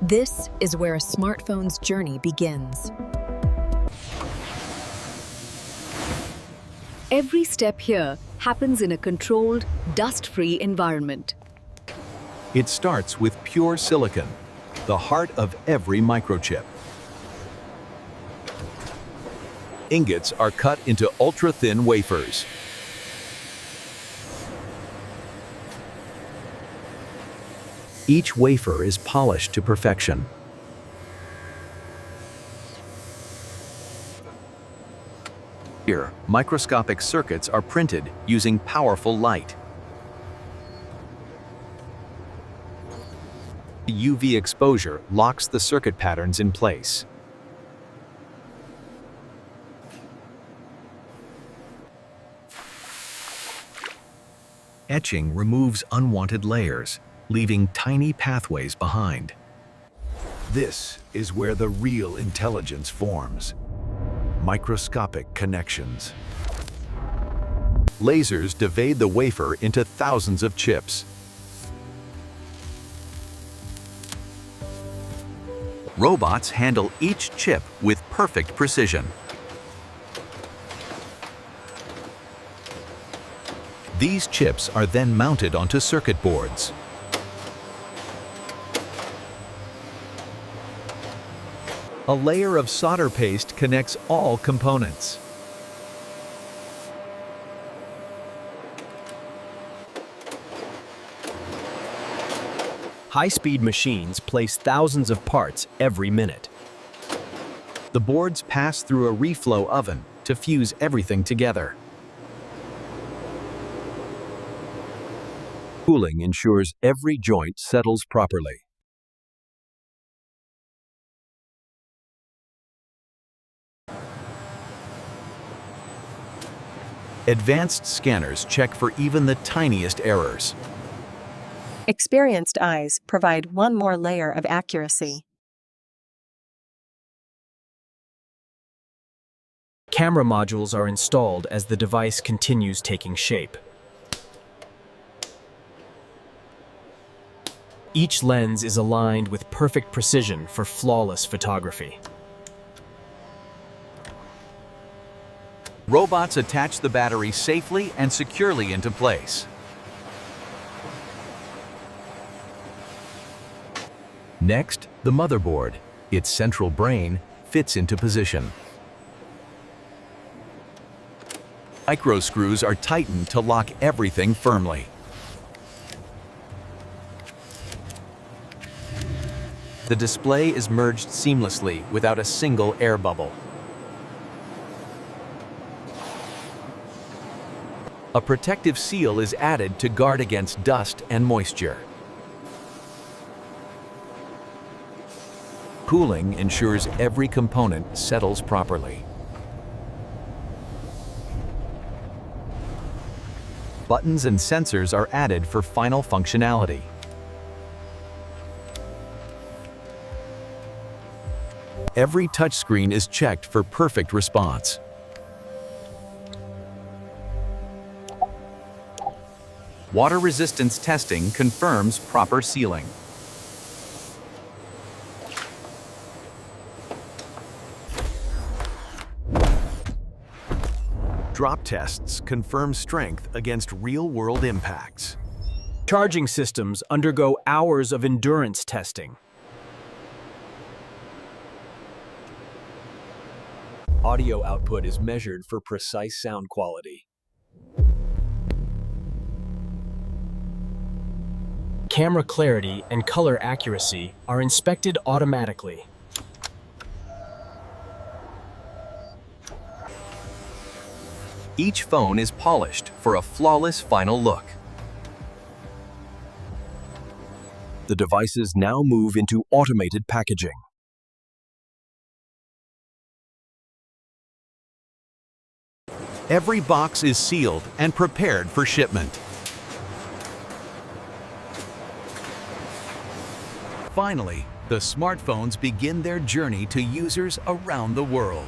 This is where a smartphone's journey begins. Every step here happens in a controlled, dust-free environment. It starts with pure silicon, the heart of every microchip. Ingots are cut into ultra-thin wafers. Each wafer is polished to perfection. Here, microscopic circuits are printed using powerful light. UV exposure locks the circuit patterns in place. Etching removes unwanted layers, leaving tiny pathways behind. This is where the real intelligence forms. Microscopic connections. Lasers divide the wafer into thousands of chips. Robots handle each chip with perfect precision. These chips are then mounted onto circuit boards. A layer of solder paste connects all components. High-speed machines place thousands of parts every minute. The boards pass through a reflow oven to fuse everything together. Cooling ensures every joint settles properly. Advanced scanners check for even the tiniest errors. Experienced eyes provide one more layer of accuracy. Camera modules are installed as the device continues taking shape. Each lens is aligned with perfect precision for flawless photography. Robots attach the battery safely and securely into place. Next, the motherboard. Its central brain fits into position. Micro screws are tightened to lock everything firmly. The display is merged seamlessly without a single air bubble. A protective seal is added to guard against dust and moisture. Cooling ensures every component settles properly. Buttons and sensors are added for final functionality. Every touchscreen is checked for perfect response. Water resistance testing confirms proper sealing. Drop tests confirm strength against real-world impacts. Charging systems undergo hours of endurance testing. Audio output is measured for precise sound quality. Camera clarity and color accuracy are inspected automatically. Each phone is polished for a flawless final look. The devices now move into automated packaging. Every box is sealed and prepared for shipment. Finally, the smartphones begin their journey to users around the world.